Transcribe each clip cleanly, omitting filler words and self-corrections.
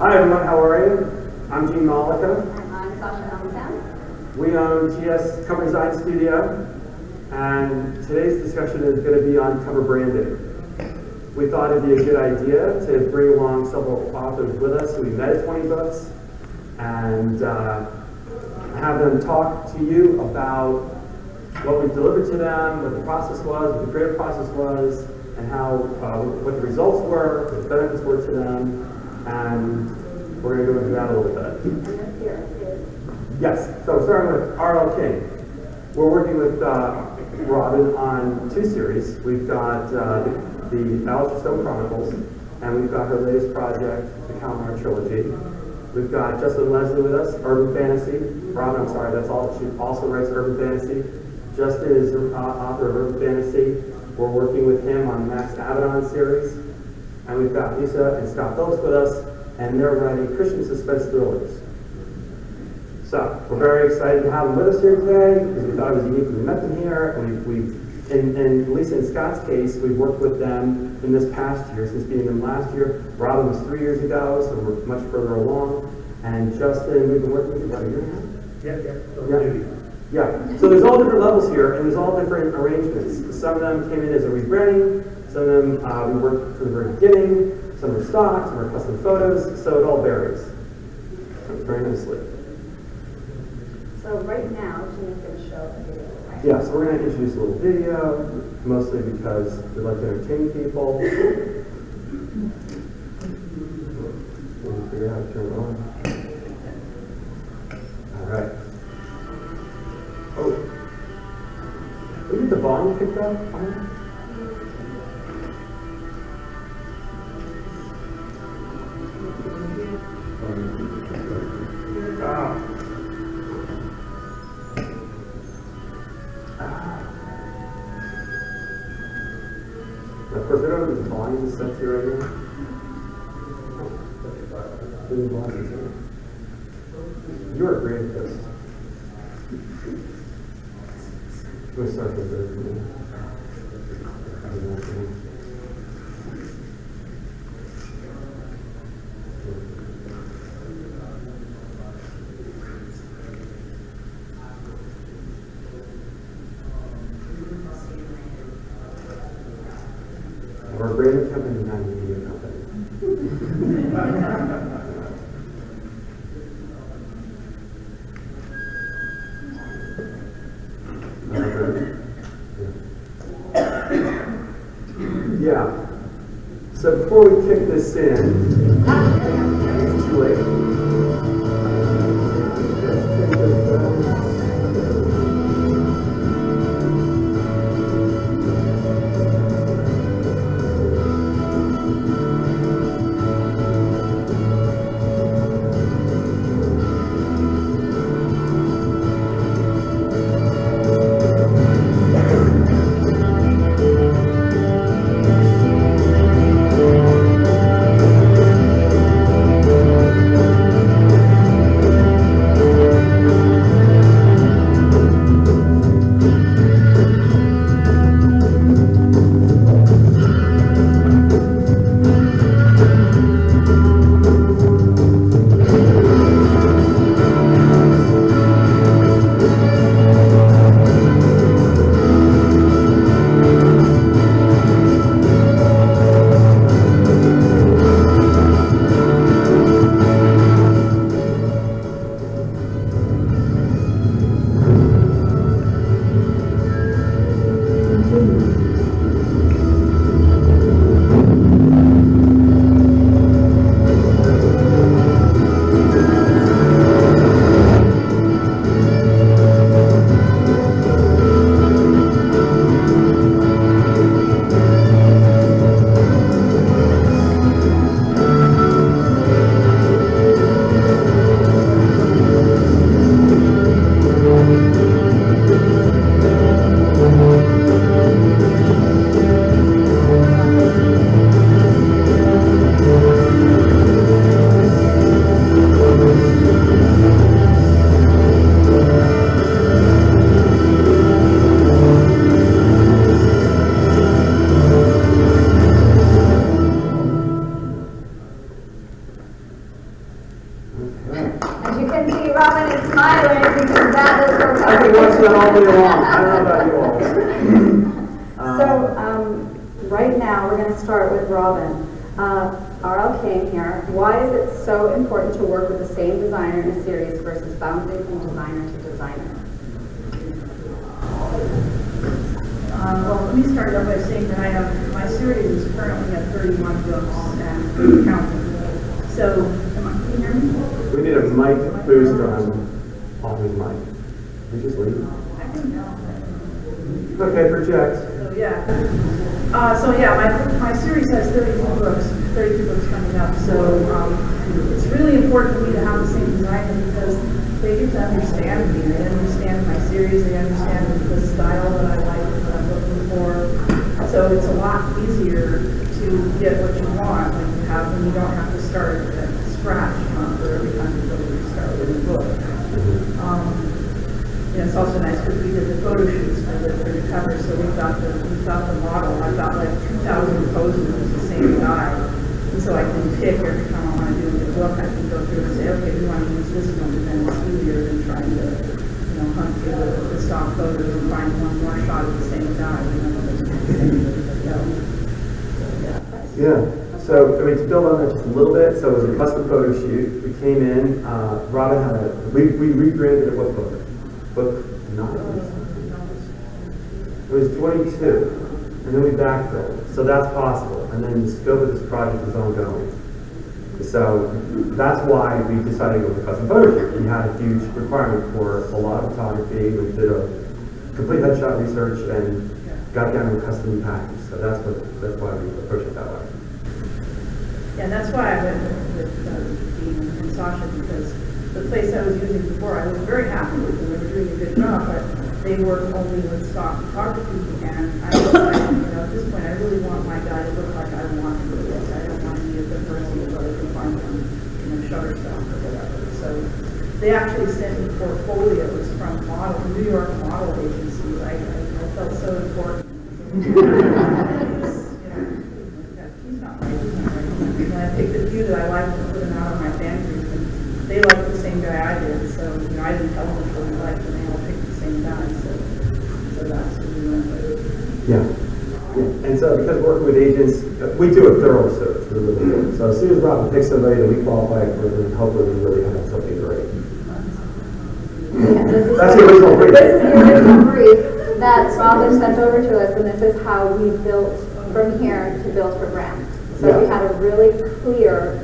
Hi everyone, how are you? I'm Mollica. And I'm Sasha Almazan. We own G&S Cover Design Studio, and today's discussion is going to be on cover branding. We thought it'd be a good idea to bring along several authors with us who we met at 20Books and have them talk to you about what we delivered to them, what the process was, what the creative process was, and how what the results were, what the benefits were to them, and we're going to go into that a little bit. And this here is? Yes, so starting with R.L. King. We're working with Robin on two series. We've got the Alistair Stone Chronicles, and we've got her latest project, the Calamar Trilogy. We've got Justine Leslie with us, Urban Fantasy. Robin, I'm sorry, that's all. She also writes Urban Fantasy. Justin is author of Urban Fantasy. We're working with him on Max Abaddon series. And we've got Lisa and Scott Phillips with us, and they're writing Christian suspense thrillers. So we're very excited to have them with us here today because we thought it was unique. We met them here, and in Lisa and Scott's case, we've worked with them in this past year, since meeting them last year. Robin was 3 years ago, so we're much further along. And Justin, we've been working with you about a year now? Yeah. So there's all different levels here, and there's all different arrangements. Some of them came in as a rebranding, some of them we worked from the very beginning, some are stock, some are custom photos, so it all varies. Very nicely. So right now, Gina's going to show a video, right? Yeah, so we're going to introduce a little video, mostly because we like to entertain people. We'll figure out how to turn it on. All right. Oh. Did we get the volume picked up on it? Of course, we don't have the volume set here right now. You are great at this. We'll start with this. We're a branding company, not a media company. Yeah. So before we kick this in, it's too late. all year long. I don't know about you all. So, right now, we're going to start with Robin. R.L. King here. Why is it so important to work with the same designer in a series versus bouncing from designer to designer? Well, let me start off by saying that I have, my series is currently at 31 books and counting. So, can you hear me? We need a mic boost on his mic. We just leave. I don't know. Okay, project. So, yeah. My series has 32 books coming up. So, it's really important for me to have the same designer because they get to understand me. They understand my series. They understand the style that I like and what I'm looking for. So it's a lot easier to get what you want when you don't have to start at scratch for every time you start with a book. It's also nice because we did the photo shoots for the cover, so we've got the model. I've got like 2,000 poses with the same guy, and so I can pick every time I want to do a new book. I can go through and say, okay, we want to use this one, and then it's easier than trying to hunt through the stock photos and find one more shot of the same guy. Yeah. So, to build on that just a little bit, so it was a custom photo shoot. We came in, Robin had we rebranded it, what book? Book 9? It was 22, and then we backfilled. So that's possible, and then the scope of this project is ongoing. So that's why we decided to go with custom photo shoot. We had a huge requirement for a lot of photography. We did a complete headshot research and got down to a custom package. So that's why we approached it that way. Yeah, and that's why I went with Justine and Sasha, because the place I was using before, I was very happy with them. They were doing a good job, but they worked only with stock photography, and I was like, at this point, I really want my guy to look like I want him to look. I don't want to be a good person that I can find on, Shutterstock or whatever. So they actually sent me portfolios from New York model agencies. I felt so important. He's not right. And I picked a few that I liked and put them out on my fan group, and they liked the same guy I did. So I didn't tell them which one I liked, and they all picked the same guy. So that's what we went with. Yeah. And so because we're working with agents, we do a thorough search. We really do. So as soon as Robin picks somebody that we qualify for, then hopefully we really have something great. Yeah, That's the original brief. This is the original brief that Robin sent over to us, and this is how we built from here to build her brand. So we had a really clear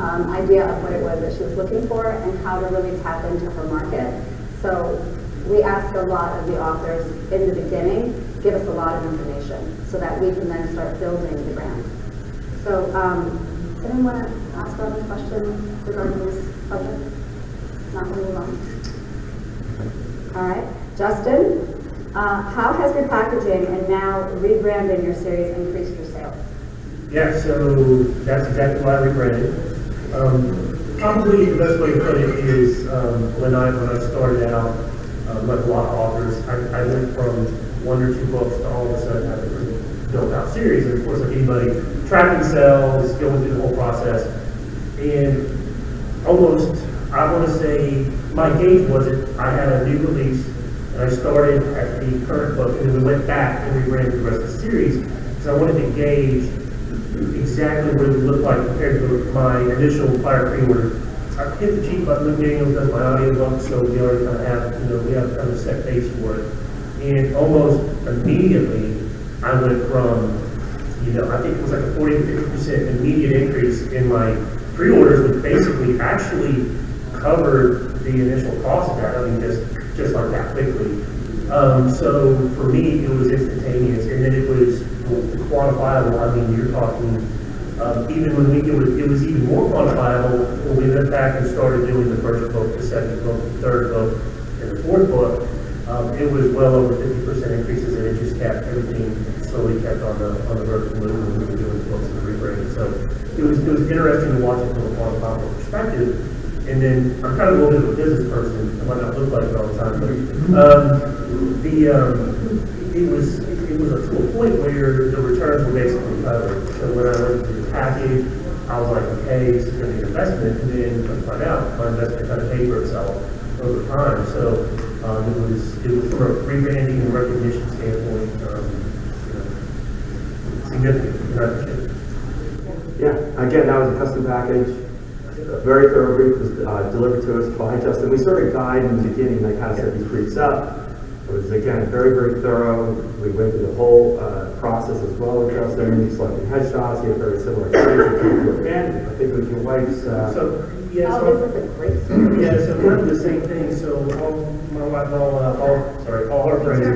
idea of what it was that she was looking for and how to really tap into her market. So we asked a lot of the authors in the beginning, give us a lot of information so that we can then start building the brand. So does anyone want to ask Robin a question regarding this subject? Not going to move on. All right. Justin, how has repackaging and now rebranding your series increased your sales? Yeah, so that's exactly why I rebranded. Probably the best way to put it is when I started out, like a lot of authors, I went from 1 or 2 books to all of a sudden having a built out series. And of course, like anybody, tracking sales, going through the whole process, and almost, I want to say, my gauge was it, I had a new release, and I started at the current book, and then we went back and rebranded the rest of the series, because I wanted to gauge exactly what it would look like compared to my initial prior pre-order. I hit the cheat button. McDaniel does my audiobook, so we already kind of have, we have kind of a set base for it. And almost immediately, I went from, I think it was like a 40 to 50% immediate increase in my pre-orders, which basically actually covered the initial cost of that. I mean, just like that quickly. So for me, it was instantaneous, and then it was quantifiable. I mean, you're talking. Even when it was even more quantifiable when we went back and started doing the first book, the second book, the third book, and the fourth book. It was well over 50% increases, and it just kept everything slowly kept on the vertical move when we were doing the books and the rebranding. So it was interesting to watch it from a quantifiable perspective. And then I'm kind of a little bit of a business person. I might not look like it all the time, but it was to a point where the returns were basically covered. So when I went through the package, I was like, okay, this is going to be an investment, and then I find out my investment kind of paid for itself over time. So It was from a rebranding and recognition standpoint, significant. Yeah, again, that was a custom package. A very thorough brief was delivered to us by Justin. We sort of guide in the beginning, like how to set these briefs up. It was, again, very, very thorough. We went through the whole process as well with Justin. We selected headshots. He had very similar experience with your band. I think with your wife's... Oh, this is a great story. Yeah, so kind of the same thing. So my wife, all her friends,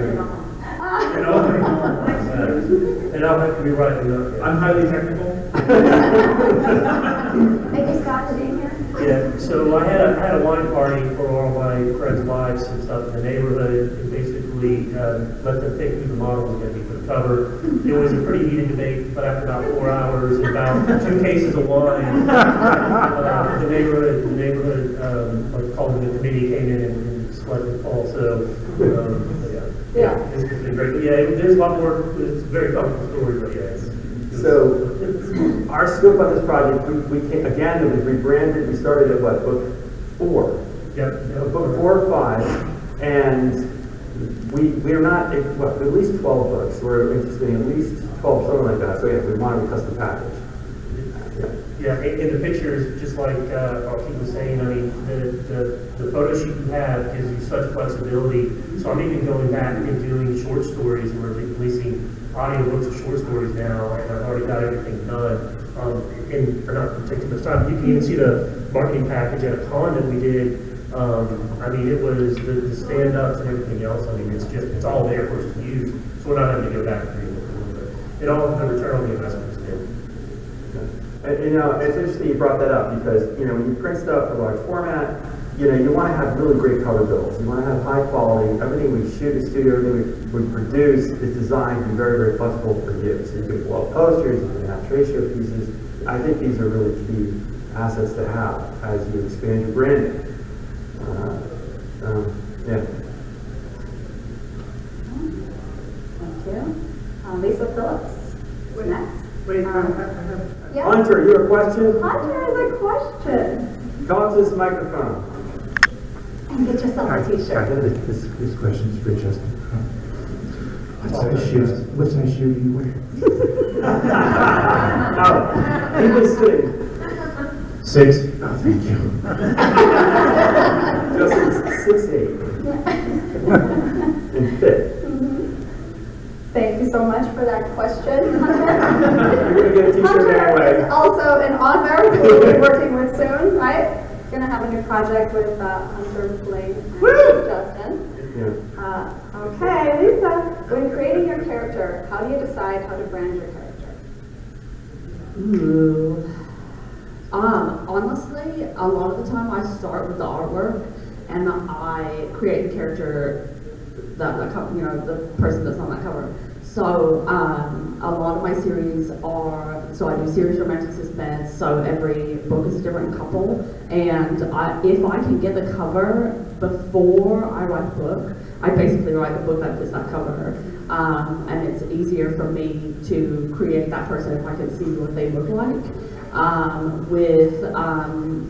and I'll have to be right. I'm highly technical. Thank you, Scott, for being here. Yeah, so I had a wine party for all my friends' wives and stuff in the neighborhood, and basically let them pick who the model was going to be for the cover. It was a pretty heated debate, but after about 4 hours and about 2 cases of wine, the neighborhood, like calling the committee came in and selected Paul. So yeah, it's been great. But yeah, there's a lot more. It's a very comfortable story, but yeah. So, our scope on this project, we came, again, it was rebranded. We started at what, book 4? Yep. Book 4 or 5, and we are not, at least 12 books. We're anticipating at least 12, something like that. So yeah, we wanted a custom package. Yeah, in the pictures, just like Keith was saying, I mean, the photo shoot you have gives you such flexibility. So I'm even going back and doing short stories, and we're releasing audiobooks of short stories now, and I've already got everything done. And for not to take too much time, you can even see the marketing package at a con that we did. I mean, it was the stand-ups and everything else. I mean, it's all there for us to use. So we're not having to go back and read it. It all, the return on the investment is good. And, it's interesting you brought that up because, when you print stuff for large format, you want to have really great cover bills. You want to have high quality. Everything we shoot in studio, everything we produce is designed to be very, very flexible for you. So you can blow up posters, you can have trade show pieces. I think these are really key assets to have as you expand your branding. Yeah. Thank you. Lisa Phillips. What's next? Wait, I have. Yeah. Hunter, you have a question? Hunter has a question. Come up to this microphone. And get yourself a t-shirt. This question is for Justin. What size shoe do you wear? Oh, he was sitting. 6? Oh, thank you. Justin's 6'8". And fit. Thank you so much for that question, Hunter. You're going to get a t-shirt Hunter anyway. is also an author who we'll be working with soon, right? Going to have a new project with Hunter, Blake, and Justin. Yeah. Okay, Lisa, when creating your character, how do you decide how to brand your character? Ooh. Honestly, a lot of the time I start with the artwork and I create the character, the person that's on that cover. So a lot of my series are, so I do series romantic suspense, so every book is a different couple, and if I can get the cover before I write the book, I basically write the book that fits that cover, and it's easier for me to create that person if I can see what they look like. With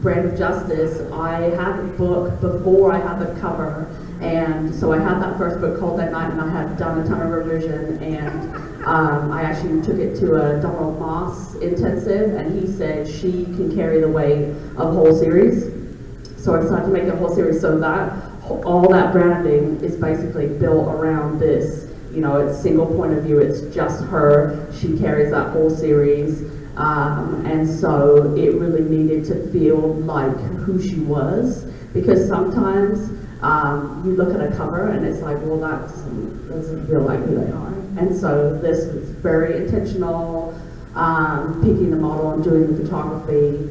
Brand of Justice, I had the book before I had the cover, and so I had that first book called that night, and I had done a ton of revision, and I actually took it to a Donald Moss intensive, and he said she can carry the weight of a whole series. So I decided to make a whole series, so that all that branding is basically built around this. It's single point of view, it's just her, she carries that whole series. And so it really needed to feel like who she was, because sometimes you look at a cover and it's like, well, that doesn't feel like who they are. And so this was very intentional, picking the model and doing the photography,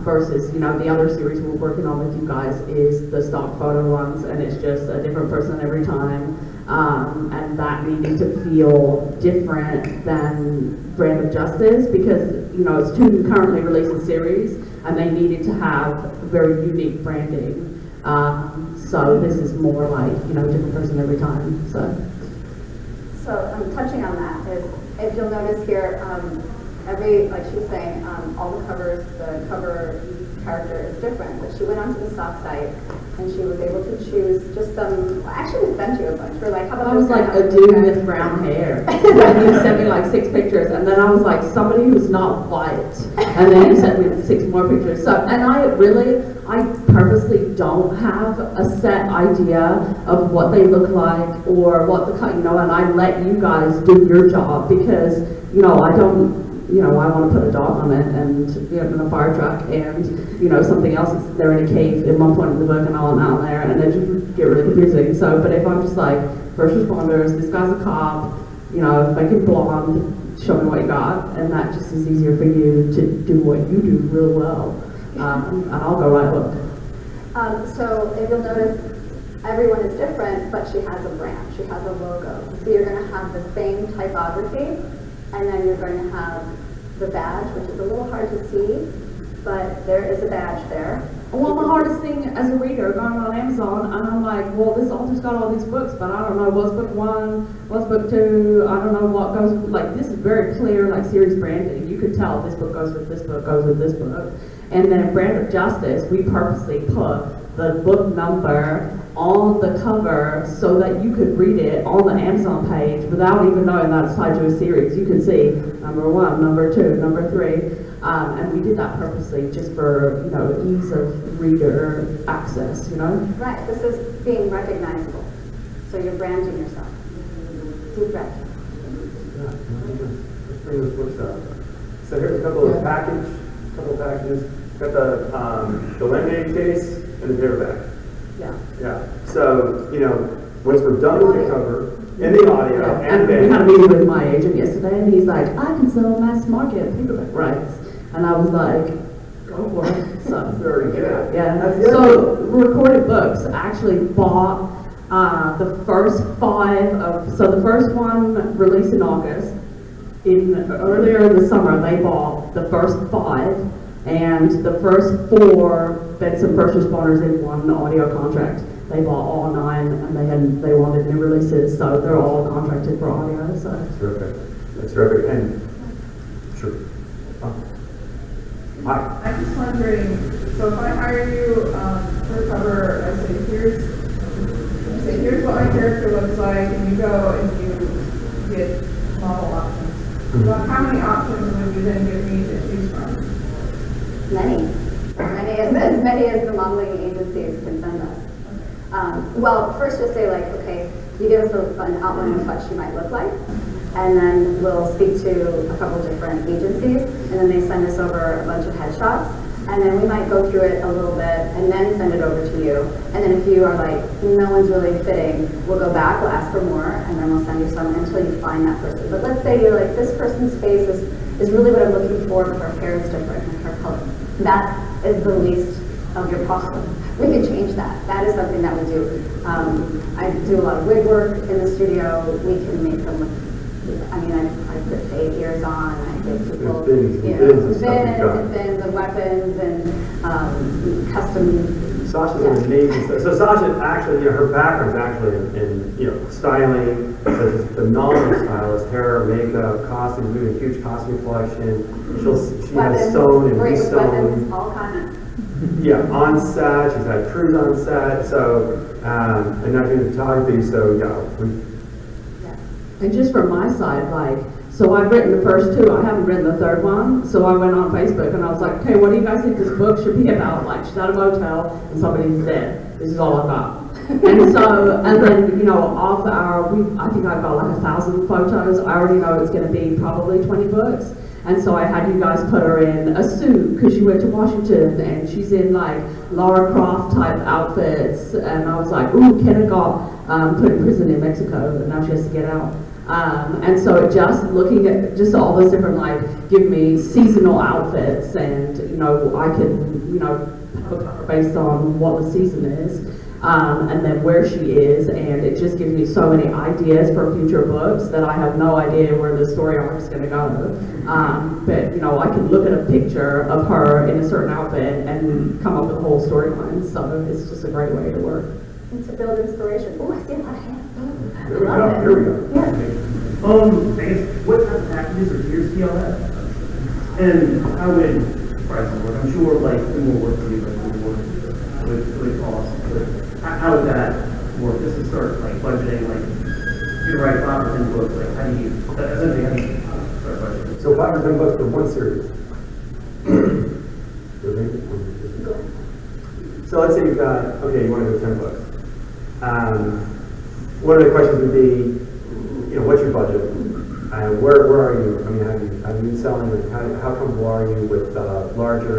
versus, the other series we're working on with you guys is the stock photo ones, and it's just a different person every time. And that needed to feel different than Brand of Justice, because it's 2 currently releasing series, and they needed to have very unique branding. So this is more like different person every time. So touching on that is, if you'll notice here, like she was saying, all the covers, the cover character is different, but she went onto the stock site And she was able to choose just some, actually we sent you a bunch. We're like, how about I was this like guy? a dude with brown hair. And he sent me like 6 pictures, and then I was like somebody who's not white. And then he sent me 6 more pictures. So, and I purposely don't have a set idea of what they look like or what the, and I let you guys do your job because, I don't, I want to put a dog on it and, in a fire truck and, something else is they're in a cave at one point in the book and I want out there and it just get really confusing. So, but if I'm just like, first responders, this guy's a cop, make it blonde, show me what you got, and that just is easier for you to do what you do real well. And I'll go right hook. So if you'll notice, everyone is different, but she has a brand, she has a logo. So you're going to have the same typography, and then you're going to have the badge, which is a little hard to see, but there is a badge there. Well, the hardest thing as a reader going on Amazon, and I'm like, well, this author's got all these books, but I don't know what's book 1, what's book 2, I don't know what goes, like, this is very clear, like, series branding. You could tell this book goes with this book, goes with this book. And then Brand of Justice, we purposely put the book number on the cover so that you could read it on the Amazon page without even knowing that it's tied to a series. You can see number 1, number 2, number 3. And we did that purposely just for, ease of reader access, Right, this is being recognizable. So you're branding yourself. Deep breath. Yeah, let's bring those books up. So here's a couple of packages. Got the laminated case and the paperback. Yeah. Yeah. So, once we're done with the cover, and the audio, Yeah, and we had a then, meeting with my agent yesterday, and he's like, I can sell mass market paperback rights. And I was like, go for it. So, very good. yeah. That's the So, Recorded Books actually bought the first 5 of, so the first one released in August. Earlier in the summer, they bought the first 5, and the first 4 Benson first responders in one audio contract. They bought all 9, and they wanted new releases, so they're all contracted for audio. So Terrific. That's terrific. And, sure. Hi. I'm just wondering, so if I hire you for a cover, I say, here's what my character looks like, and you go and you get model options. Well, how many options would you then give me to choose from? Many. As many as the modeling agencies can send us. Well, first you'll say okay, you give us an outline of what she might look like, and then we'll speak to a couple different agencies, and then they send us over a bunch of headshots, and then we might go through it a little bit, and then send it over to you. And then if you are like, no one's really fitting, we'll go back, we'll ask for more, and then we'll send you some until you find that person. But let's say you're like, this person's face is really what I'm looking for, but her hair is different, and her color. That is the least of your problems. We can change that. That is something that we do. I do a lot of wig work in the studio. We can make them look, I put fake ears on. I give people, bins of weapons and custom. Sasha's an amazing. So Sasha actually, her background's actually in styling. So she's a phenomenal stylist, hair, makeup, costumes. We have a huge costume collection. She has sewn and weapons, resewn. all kinds. Yeah, on set. She's had crews on set. So and now doing photography. So And just from my side, so I've written the first 2, I haven't written the 3rd one, so I went on Facebook and I was like, okay, what do you guys think this book should be about? She's at a motel and somebody's dead. This is all I've got. And so, and then, off I think I've got 1,000 photos. I already know it's going to be probably 20 books. And so I had you guys put her in a suit because she went to Washington and she's in Lara Croft type outfits. And I was like, ooh, Kenna got put in prison in Mexico and now she has to get out. And so just looking at just all those different, give me seasonal outfits and, I can, based on what the season is. And then where she is, and it just gives me so many ideas for future books that I have no idea where the story arc is going to go. But I can look at a picture of her in a certain outfit and come up with a whole storyline. So it's just a great way to work. And to build inspiration. Oh, I see a lot of hands. Here we go. Yeah. I guess, what type of packages or tiers do y'all have? And how would pricing work? I'm sure, it will work for you, but it would work. with costs. How would that work? Just to start like budgeting, like you write 5 or 10 books, like how do you essentially how do you start budgeting? So 5 or 10 books for one series. So let's say you've got, okay, you want to do 10 books. One of the questions would be, what's your budget? Where are you? I mean, have you selling? How comfortable are you with larger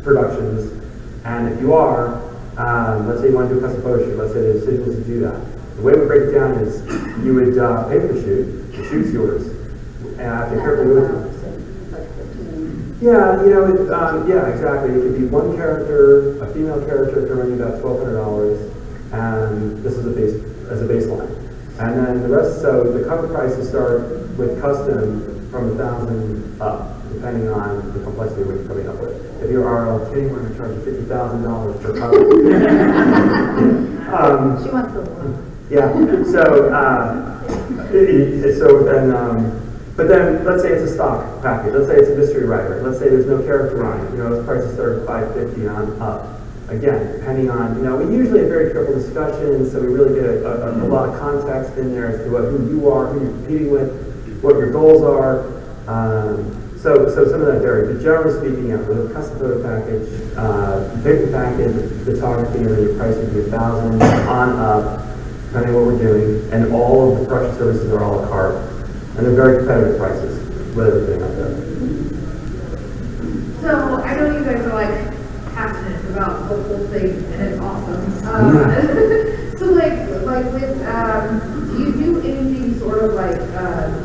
productions? And if you are, let's say you want to do a custom photo shoot. Let's say there's signals to do that. The way we break it down is you would pay for the shoot. The shoot's yours. And after carefully with it. Yeah, yeah, exactly. It could be one character, a female character, to run you about $1,200, and this is as a baseline. And then the rest, so the cover prices start with custom from $1,000 up, depending on the complexity of what you're coming up with. If you're RLT, we're going to charge you $50,000 per cover. She wants the one. Yeah. So then. But then, let's say it's a stock package. Let's say it's a mystery writer. Let's say there's no character on it. Those prices start at $550 on up. Again, depending on, we usually have very careful discussions, so we really get a lot of context in there as to who you are, who you're competing with, what your goals are. So some of that varies. But generally speaking, with a custom photo package, you pick the package, photography, and then your price would be $1,000 on up, depending on what we're doing. And all of the production services are a la carte. And they're very competitive prices with everything out there. So I know you guys are like passionate about the whole thing, and it's awesome. So like with, do you do anything sort of like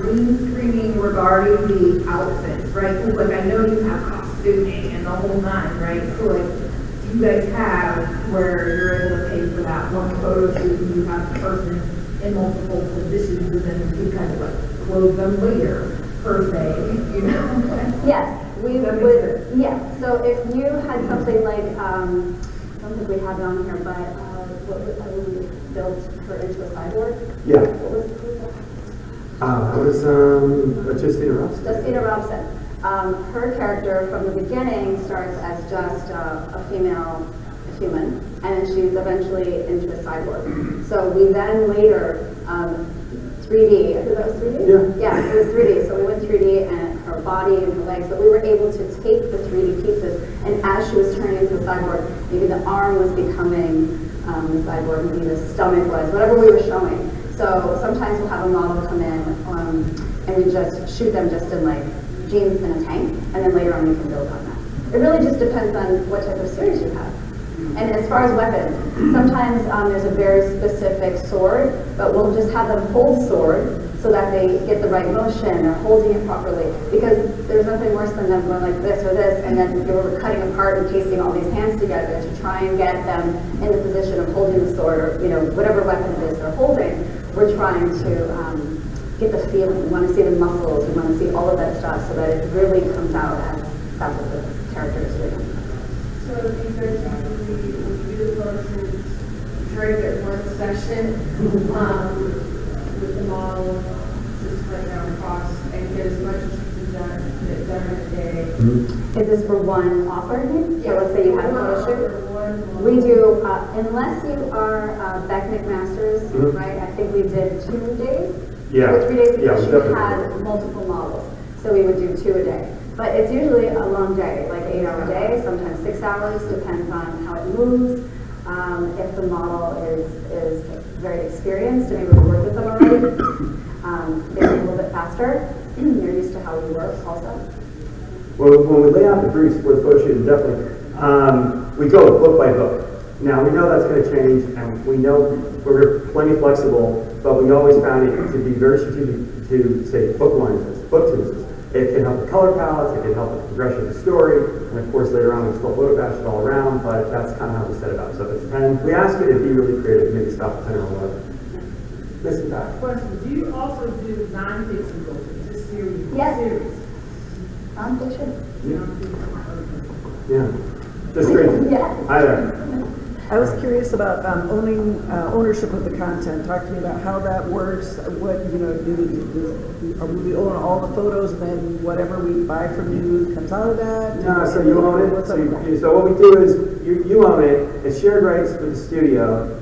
green screening regarding the outfits, right? 'Cause like I know you have costuming and the whole nine, right? So like, do you guys have where you're able to pay for that one photo shoot and you have the person in multiple positions and then you kind of like clothe them later, per se, Yes, we That makes would, sense. yeah, so if you had something like, I don't think we have it on here, but what we built for Into a Cyborg? Yeah. What was that? It was Justine Robson. Justine Robson. Her character from the beginning starts as just a female human, and then she's eventually into a cyborg. So we then later 3D, I think that was 3D? Yeah. Yeah, it was 3D. So we went 3D and her body and her legs, but we were able to take the 3D pieces, and as she was turning into a cyborg, maybe the arm was becoming the cyborg, maybe the stomach was, whatever we were showing. So sometimes we'll have a model come in and we just shoot them just in like jeans and a tank, and then later on we can build on that. It really just depends on what type of series you have. And as far as weapons, sometimes there's a very specific sword, but we'll just have them hold sword so that they get the right motion or holding it properly. Because there's nothing worse than them going like this or this, and then we're cutting apart and pasting all these hands together to try and get them in the position of holding the sword or whatever weapon it is they're holding. We're trying to get the feeling. We want to see the muscles. We want to see all of that stuff so that it really comes out as that's what the character is doing. So these are usually, when you do the photo shoots, try to get one session with the model, just cut down costs and get as much as you can get it done in a day. Is this for one offer? So let's say you had a photo shoot. One We do, unless you are Beck McMasters, right? I think we did 2 days. Yeah. Or 3 days Yeah, because we she definitely had multiple models. So we would do 2 a day. But it's usually a long day, like 8-hour day, sometimes 6 hours, depends on how it moves. If the model is very experienced and maybe we worked with them already, they're a little bit faster. They're used to how we work also. Well, when we lay out the briefs for the photo shoot, definitely, we go book by book. Now, we know that's going to change, and we know we're plenty flexible, but we always found it to be very strategic to say book one is this, book 2 is this. It can help the color palettes, it can help with the progression of the story, and of course later on we still photographs it all around, but that's kind of how we set it up. So if it's 10, we ask you to be really creative, maybe stop at 10 or 11. Listen back. question, do you also do non-fiction books? Is this series? Yes. Series? Nonfiction? Yeah. Just straight. Yes. Either. I was curious about ownership of the content. Talk to me about how that works. What, do we own all the photos, and then whatever we buy from you comes out of that? No, so you own it. What's up with that? So what we do is you own it. It's shared rights with the studio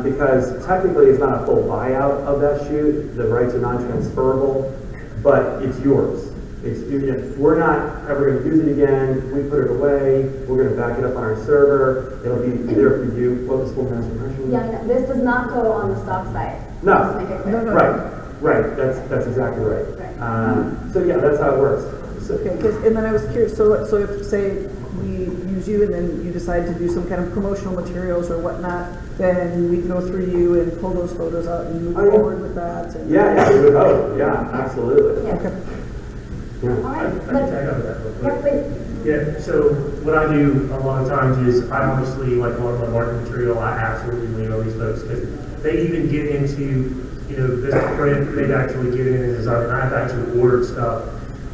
because technically it's not a full buyout of that shoot. The rights are non-transferable, but it's yours. We're not ever going to use it again. We put it away. We're going to back it up on our server. It'll be there for you. What was full master impression? Yeah, no, this does not go on the stock site. No. Just to make it clear. No. Right. That's exactly right. So yeah, that's how it works. So, Okay, and then I was curious, so if, say, we use you and then you decide to do some kind of promotional materials or whatnot, then we can go through you and pull those photos out and move forward with that? And yeah, we would hope. Yeah, absolutely. Yes. Yeah. All right. I can tag on to that real quick. Yeah, please. Yeah, so what I do a lot of times is I honestly, like a lot of my marketing material, I absolutely lean on these folks because they even get into, this print, they'd actually get in and design, and I've actually ordered stuff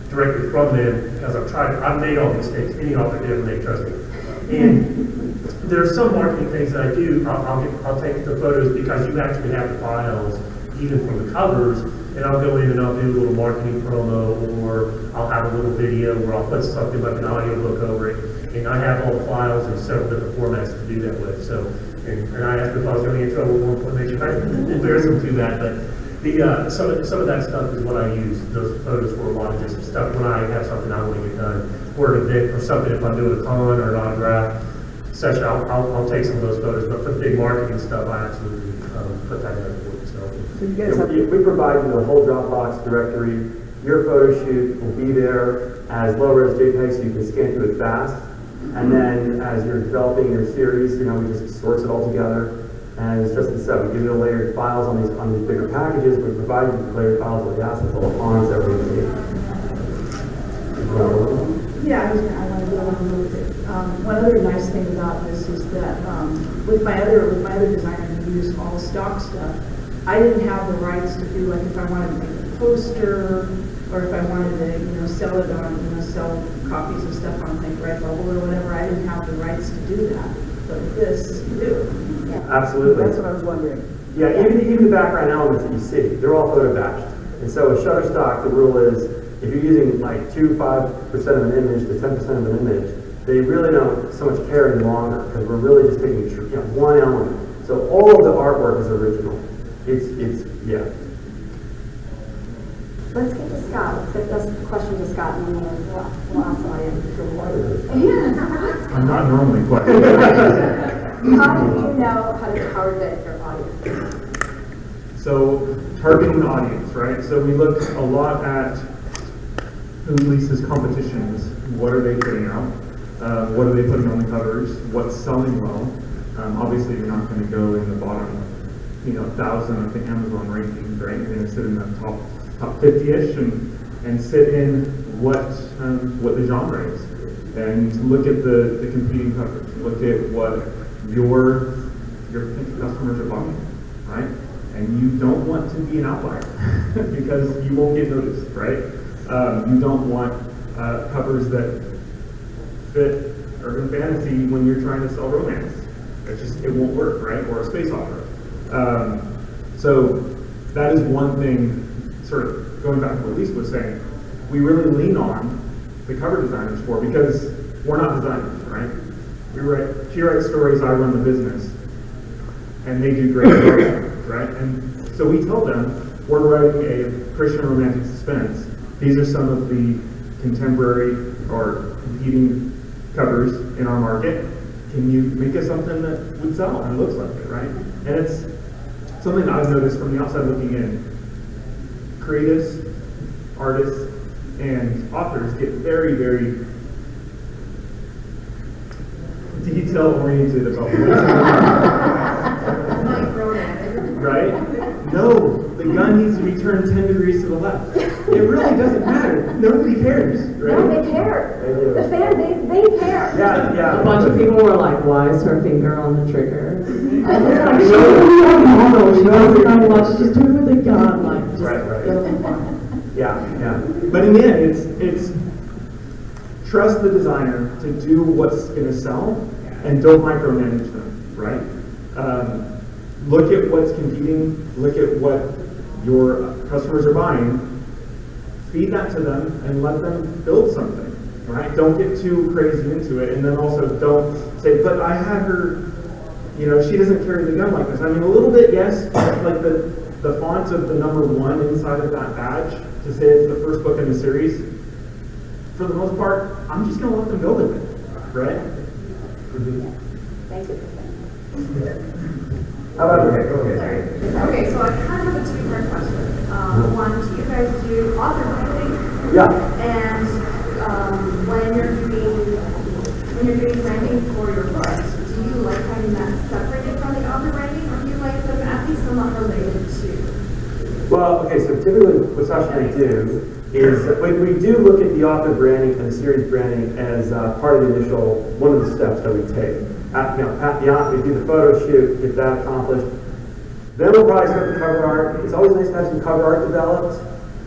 directly from them because I've made all these things, any author did make, trust me. And there are some marketing things that I do, I'll take the photos because you actually have the files, even from the covers, and I'll go in and I'll do a little marketing promo, or I'll have a little video where I'll put something like an audiobook over it, and I have all the files in several different formats to do that with. So, and I asked if I was going to get in trouble at one point, maybe I embarrass them to that, but some of that stuff is what I use those photos for, a lot of just stuff when I have something I want to get done, or an event or something. If I'm doing a con or an autograph session, I'll take some of those photos, but for the big marketing stuff, I absolutely put that in for it. So you guys have, We provide you the whole Dropbox directory. Your photo shoot will be there as low-res JPEG, so you can scan through it fast. And then as you're developing your series, we just source it all together. And it's just as said, we give you the layered files on these bigger packages. We provide you the layered files of the assets, all the fonts, everything. Yeah, I want to go along with it. One other nice thing about this is that with my other designer who used all stock stuff, I didn't have the rights to do, like, if I wanted to make a poster, or if I wanted to, sell it on, sell copies of stuff on, like, Redbubble or whatever, I didn't have the rights to do that. But with this, you do. Yeah. Absolutely. that's what I was wondering. Yeah, even the background elements that you see, they're all photo batched. And so with Shutterstock, the rule is if you're using like 5% of an image to 10% of an image, they really don't so much care any longer because we're really just taking one element. So all of the artwork is original. Yeah. Let's get to Scott. Let's get this question to Scott, and then we'll ask somebody. I'm not normally quite. How did you know how to target your audience? So targeting the audience, right? So we looked a lot at who releases competitions. What are they putting out? What are they putting on the covers? What's selling well? Obviously, you're not going to go in the bottom, 1,000 of the Amazon rankings, right? You're going to sit in the top 50-ish and sit in what the genre is, and look at the competing covers. Look at what your potential customers are buying, right? And you don't want to be an outlier because you won't get noticed, right? You don't want covers that fit urban fantasy when you're trying to sell romance. It won't work, right? Or a space opera. So that is one thing, sort of going back to what Lisa was saying, we really lean on the cover designers for, because we're not designers, right? She writes stories, I run the business, and they do great stories, right? And so we tell them, we're writing a Christian romantic suspense. These are some of the contemporary or competing covers in our market. Can you make us something that would sell and looks like it, right? And it's something that I've noticed from the outside looking in. Creatives, artists, and authors get very, very detail-oriented about right? No, the gun needs to be turned 10 degrees to the left. It really doesn't matter. Nobody cares, right? No, they care. They do. The fan base, they care. Yeah. A bunch of people were like, why is her finger on the trigger? I was like, You she know- doesn't model, she doesn't know what she's doing with the gun, like, just Right. it'll be fine. Yeah. But in the end, it's trust the designer to do what's going to sell, and don't micromanage them. right? Look at what's competing, look at what your customers are buying, feed that to them, and let them build something, right? Don't get too crazy into it, and then also don't say, but I had her, she doesn't carry the gun like this. I mean, a little bit, yes, like the font of the number 1 inside of that badge to say it's the first book in the series, for the most part, I'm just going to let them go with it, right? Thank you for saying that. How about Okay, okay, so I kind of have a two-part question. One, do you guys do author branding? Yeah. And when you're doing branding for your books, do you like having that separated from the author branding, or do you like them at least somewhat related to? Well, okay, so typically what Sasha and I do is we do look at the author branding and the series branding as part of the initial, one of the steps that we take. We do the photo shoot, get that accomplished. Then we'll probably start the cover art. It's always nice to have some cover art developed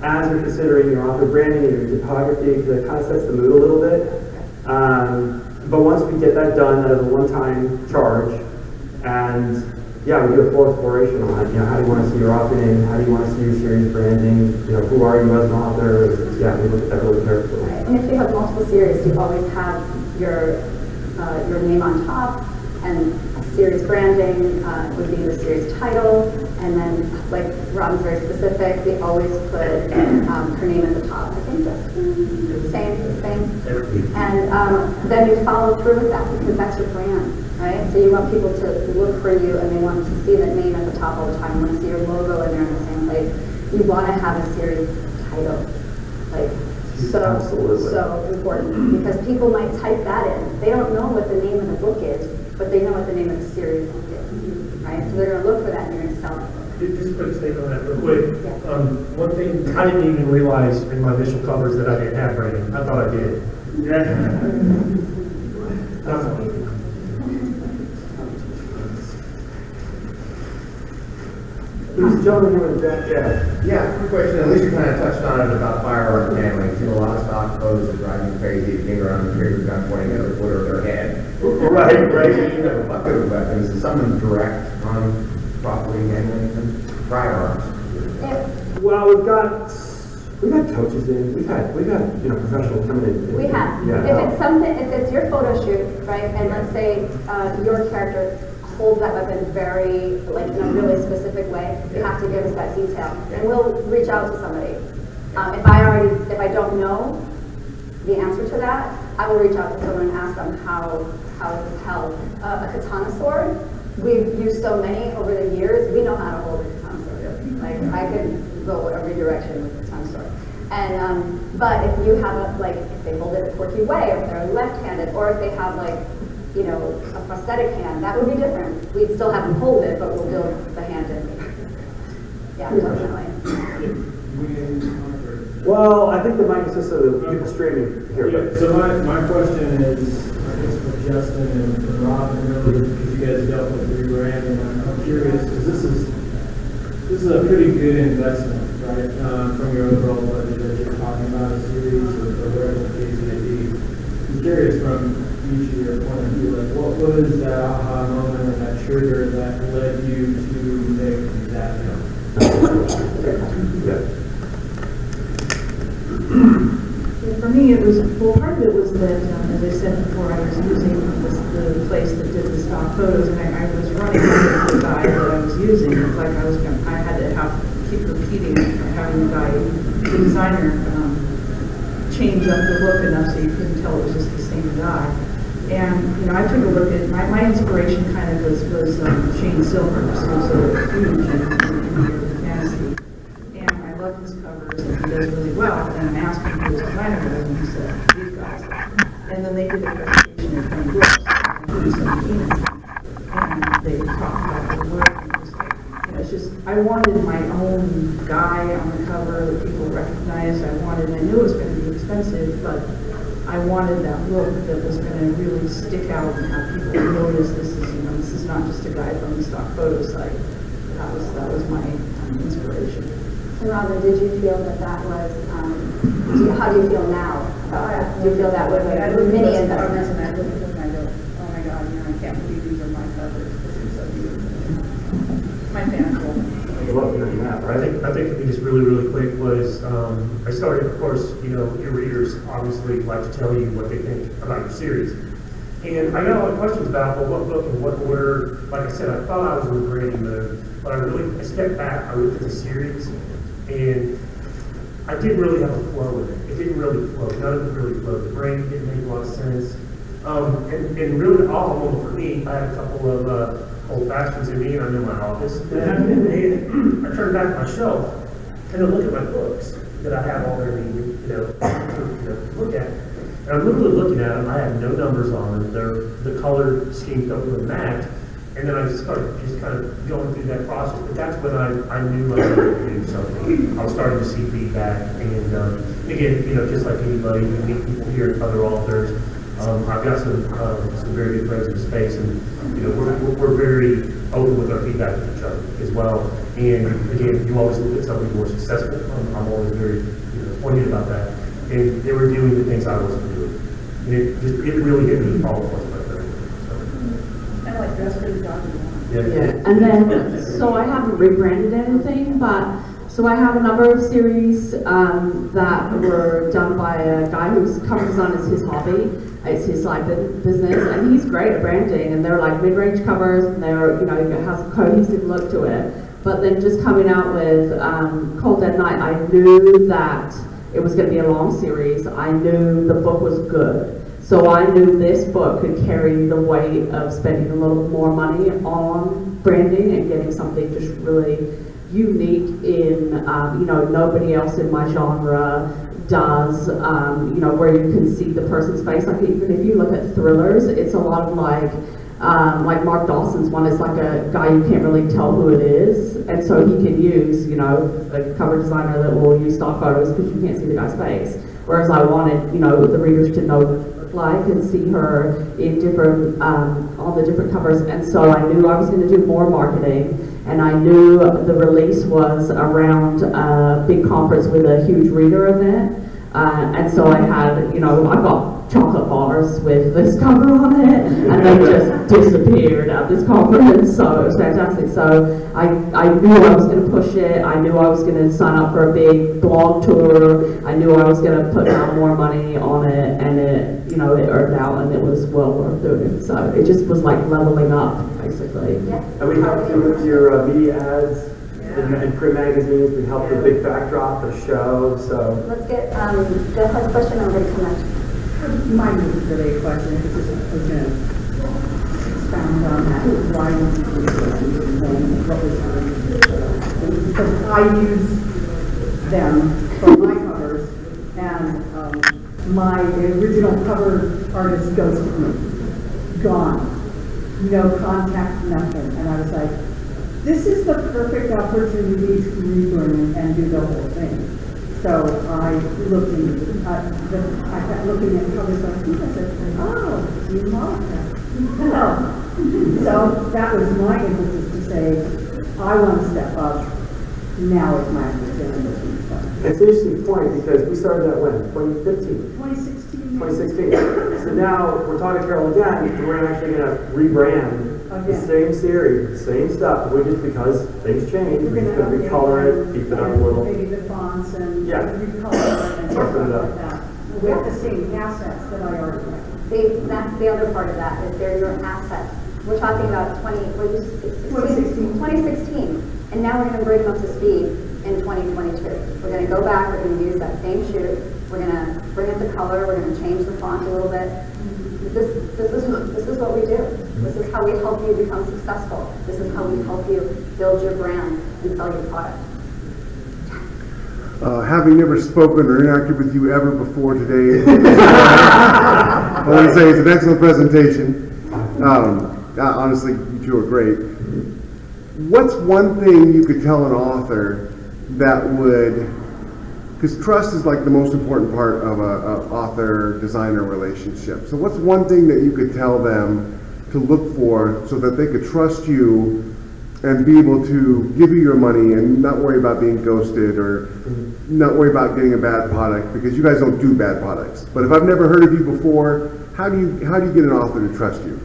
as you're considering your author branding and your typography, because it kind of sets the mood a little bit. But once we get that done, that is a one-time charge. And yeah, we do a full exploration on it. How do you want to see your author name? How do you want to see your series branding? Who are you as an author? Yeah, we look at that really carefully. Right. And if you have multiple series, you always have your name on top, and series branding would be the series title, and then, like Robin's very specific, we always put her name at the top. I think Justine, same. And then you follow through with that, because that's your brand, right? So you want people to look for you, and they want to see that name at the top all the time. You want to see your logo in there in the same place. You want to have a series title, Absolutely. So important, because people might type that in. They don't know what the name of the book is, but they know what the name of the series is, right? So they're going to look for that, and you're going to sell it. Just a quick statement on that real quick. Yeah. One thing, I didn't even realize in my initial covers that I didn't have branding. I thought I did. Who's John here with that? Yeah, quick question. At least you kind of touched on it about firearm handling. See a lot of stock photos that drive you crazy. You finger on the trigger gun pointing at the foot of their head. Right. You have a bucket of weapons. Is someone direct on properly handling them? Firearms. Well, we've got coaches in. We've had professionals coming in. We have. Yeah. If it's your photo shoot, right, and let's say your character holds that weapon very, in a really specific way, you have to give us that detail. And we'll reach out to somebody. If I don't know the answer to that, I will reach out to someone and ask them how is this held. A katana sword, we've used so many over the years, we know how to hold a katana sword. I could go every direction with a katana sword. And but if you have if they hold it a quirky way, or if they're left-handed, or if they have a prosthetic hand, that would be different. We'd still have them hold it, but we'll build the hand in. Yeah, definitely. Well, I think the mic is just so the people streaming here. Yeah, so my question is, I guess for Justin and Rob, really, because you guys dealt with rebranding, I'm curious, because this is a pretty good investment, right, from your overall budget that you're talking about, a series or whatever the case may be. I'm curious from each of your point of view, what was that aha moment or that trigger that led you to make that Yeah. For me, it was, part of it was that, as I said before, I was using the place that did the stock photos, and I was running out of the guy that I was using. It's like I had to keep repeating, having the designer, change up the look enough so you couldn't tell it was just the same guy. And, I took a look at, my inspiration kind of was Shane Silver, who's a huge in fantasy. And I love his covers, and he does really well. And I'm asking who his designer was, and he said, these guys. And then they did a presentation at 20Books in 2017. And they talked about their work, and it was it's just, I wanted my own guy on the cover that people recognized. I knew it was going to be expensive, but I wanted that look that was going to really stick out and have people notice this is not just a guy from the stock photo site. That was my inspiration. And Robin, did you feel that was, how do you feel now about that? Do you feel that was a mini investment? And I look at my my God, I can't believe these are my covers. This is so beautiful. My fans will. Love hearing that, I right? think the thing just really quick was, I started, of course, your readers obviously like to tell you what they think about your series. And I got a lot of questions about, well, what book and what order. Like I said, I thought I was in the branding mode, but I stepped back, I looked at the series, and I didn't really have a flow with it. It didn't really flow. None of it really flowed. The branding didn't make a lot of sense. And really the aha moment for me, I had a couple of old fashions in me, and I'm in my office. And I turned back to my shelf, and I look at my books that I have all there to look at. And I'm literally looking at them, I have no numbers on them, the color schemes don't really match. And then I just started kind of going through that process. But that's when I knew I wanted to do something. I was starting to see feedback. And again, just like anybody, you meet people here, other authors. I've got some very good friends in the space, and we're very open with our feedback with each other as well. And again, you always look at somebody more successful. I'm always very poignant about that. And they were doing the things I wasn't doing. And it really hit me all at once. Kind of like dress for the job. Yeah, and then, so I haven't rebranded anything, but, so I have a number of series that were done by a guy whose cover design is his hobby. It's his side business, and he's great at branding, and they're like mid-range covers, and they're, it has a cohesive look to it. But then just coming out with Cold Dead Night, I knew that it was going to be a long series. I knew the book was good. So I knew this book could carry the weight of spending a little more money on branding and getting something just really unique in, nobody else in my genre does, where you can see the person's face. Like even if you look at thrillers, it's a lot of like Mark Dawson's one is like a guy you can't really tell who it is, and so he can use, a cover designer that will use stock photos because you can't see the guy's face. Whereas I wanted, the readers to know like and see her in different, on the different covers, and so I knew I was going to do more marketing, and I knew the release was around a big conference with a huge reader event, and so I had, I've got chocolate bars with this cover on it, and they just disappeared at this conference, so it was fantastic. So I knew I was going to push it, I knew I was going to sign up for a big blog tour, I knew I was going to put down more money on it, and it earned out, and it was well worth doing. So it just was like leveling up, basically. Yeah. And we helped you with your media ads and print magazines. We helped with Big Backdrop, the show. So Let's get, go ahead, question, I'm going to come back. Mine was really a question, because I was going to expound on that, why you do this, and what was because I use them for my covers, and my original cover artist ghosted me, gone, no contact, nothing, and I was like, this is the perfect opportunity to rebrand and do the whole thing. So I looked into I kept looking at covers like this. I said, oh, you Mollica. So that was my impetus to say, I want to step up. Now it's my understanding. it's an interesting point because we started that when? 2015? 2016. 2016. So now we're talking to Carol again, and we're actually going to rebrand the same series, same stuff. We just because things change, we're just going to recolor it, keep it up a little. Maybe the fonts and Sharpen recolor and it stuff up. like that. We have the same assets that I already have. See, that's the other part of that, is they're your assets. We're talking about 2016, and now we're going to bring them up to speed in 2022. We're going to go back, we're going to use that same shoot, we're going to bring up the color, we're going to change the font a little bit. This is what we do. This is how we help you become successful. This is how we help you build your brand and sell your product. Having never spoken or interacted with you ever before today, I want to say it's an excellent presentation. Honestly, you two are great. What's one thing you could tell an author that would, because trust is like the most important part of a author-designer relationship. So what's one thing that you could tell them to look for so that they could trust you and be able to give you your money and not worry about being ghosted or not worry about getting a bad product, because you guys don't do bad products. But if I've never heard of you before, how do you get an author to trust you?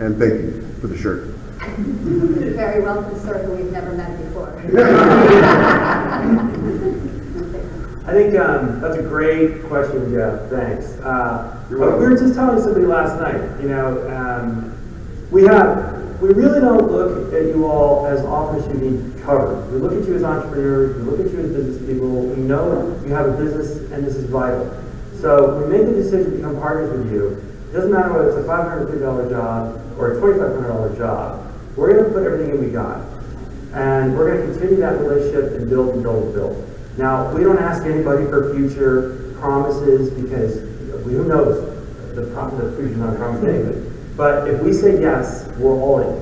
And thank you for the shirt. You're very welcome, sir, who we've never met before. I think that's a great question, Jeff. Thanks. You're But welcome. we were just telling somebody last night. We really don't look at you all as authors who need cover. We look at you as entrepreneurs. We look at you as business people. We know you have a business, and this is vital. So when we make the decision to become partners with you, it doesn't matter whether it's a $550 job or a $2,500 job. We're going to put everything in we got. And we're going to continue that relationship and build and build and build. Now, we don't ask anybody for future promises because who knows, the future's not a promise anyway. But if we say yes, we're all in.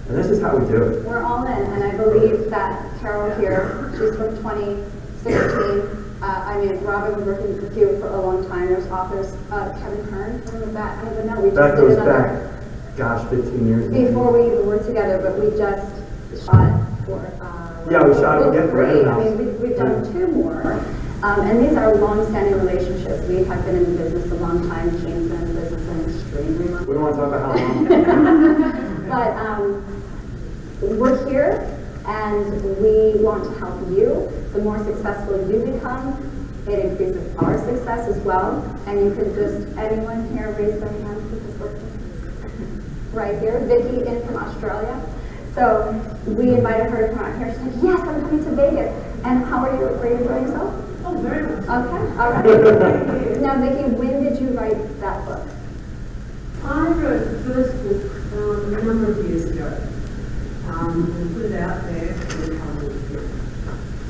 And this is how we do it. We're all in, and I believe that Carol here, she's from 2016. Robin was working with you for a long time. There's authors, Kevin Kern, when was that? I don't even know. We just That did goes another, back, 15 years ago. before we even worked together, but we just shot for, Yeah, we shot book again for three. Random I House. mean, we've done 2 more. And these are long-standing relationships. We have been in business a long time. Keane's been in business an extremely long We don't want to talk about how long. But we're here, and we want to help you. The more successful you become, it increases our success as well. And you can just, anyone here raise their hand for this book? Right here, Vicky in from Australia. So we invited her to come out here. She's like, yes, I'm coming to Vegas. And how are you? Are you enjoying yourself? Oh, very much. Okay, all right. Now, Vicky, when did you write that book? I wrote the first book a number of years ago, and put it out there in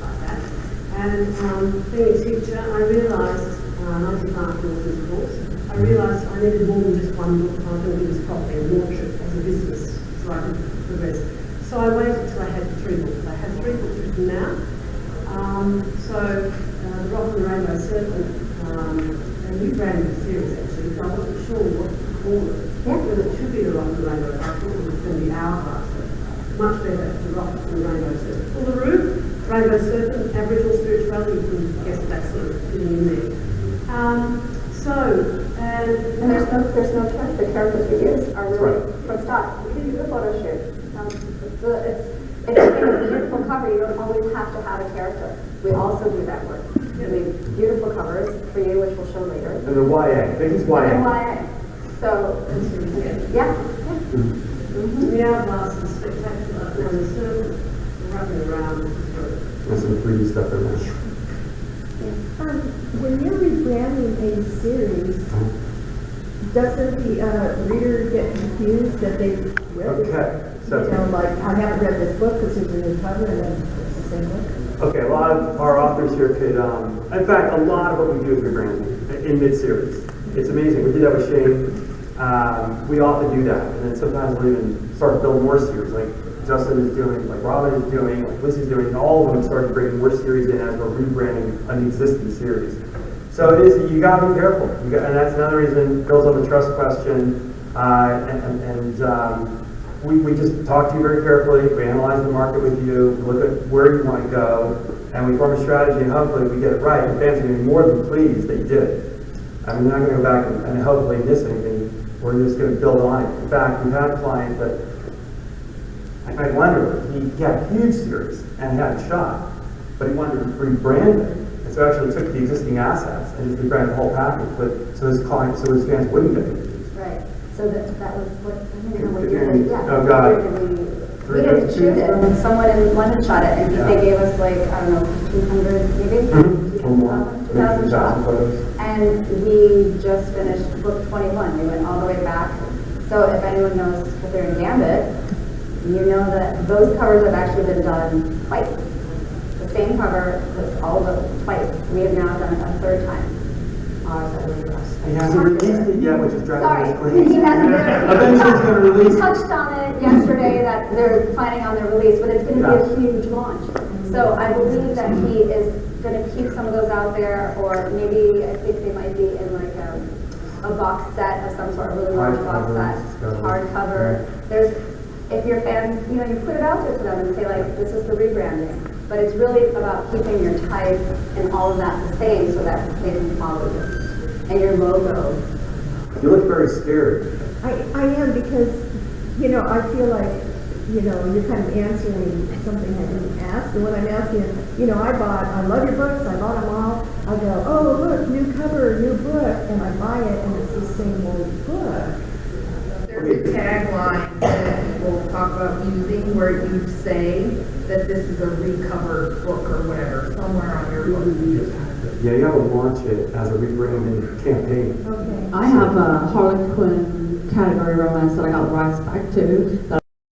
like that. And being a teacher, I realised, I did marketing as a course, I realised I needed more than just one book. I thought it was probably a launch it as a business so I could progress. So I waited till I had 3 books. I had 3 books written now. The Rock and the Rainbow Serpent, a new brand new series actually, so I wasn't sure what to call it. Whether it should be the Rock and the Rainbow, I thought it was going to be Hourglass, but much better, the Rock and the Rainbow Serpent. Uluru, Rainbow Serpent, Aboriginal spirituality, you can guess that's sort of fitting in there. And there's no twist. The characters we use are really Right. from stock. We can do a photo shoot. It's a beautiful cover. You don't always have to have a character. We also do that work. We make beautiful covers for you, which we'll show later. And the YA. Vicky's And YA. YA. So, yeah. The Hourglass is spectacular, and the serpent running around is great. There's some 3D stuff in there. When you're rebranding a series, doesn't the reader get confused that they read this? Okay. So, Like, I haven't read this book because there's a new cover and then it's the same book. okay, a lot of our authors here could, in fact, a lot of what we do is rebranding in mid-series. It's amazing. We did that with Shane. We often do that. And then sometimes we'll even start to build more series, like Justin is doing, like Robin is doing, like Lizzie's doing, and all of them started bringing more series in as we're rebranding an existing series. So it is, you gotta be careful. And that's another reason, builds on the trust question, we just talk to you very carefully, we analyze the market with you, look at where you want to go, and we form a strategy, and hopefully we get it right, and fans are going to be more than pleased that you did it. I mean, they're not going to go back and hopefully miss anything, we're just going to build on it. In fact, we've had clients that, like Mike Wonder, he had a huge series, and he had a shot, but he wanted to rebrand it, and so actually took the existing assets and just rebranded the whole package, so his fans wouldn't get confused. Right. So that was what, I don't know what year. Yeah. Oh, God. We didn't shoot it. Someone in London shot it, and they gave us like, I don't know, 1,500 maybe? Or more. 2,000 shots. photos. And we just finished book 21. We went all the way back. So if anyone knows Catherine Gambit, you know that those covers have actually been done twice. The same cover was all of it twice. We have now done it a 3rd time. He hasn't released it yet, which is driving us Sorry, crazy. he hasn't. Eventually he's going to release We it. touched on it yesterday that they're planning on their release, but it's going to be a huge launch. So I believe that he is going to keep some of those out there, or maybe I think they might be in like a box set of some sort, a really large box set, hardcover. There's, if your fans, you put it out there to them and say like, this is the rebranding. But it's really about keeping your type and all of that the same so that they can follow you. And your logo You look very scared. I am because, you know, I feel like, you know, you're kind of answering something I didn't ask. And when I'm asking, you know, I love your books, I bought them all. I go, oh, look, new cover, new book, and I buy it, and it's the same old book. There's a tagline that people talk about using where you say that this is a recovered book or whatever, somewhere on your book. Yeah, you have to launch it as a rebranding campaign. Okay. I have a Harlequin category romance that I got the rights back to, that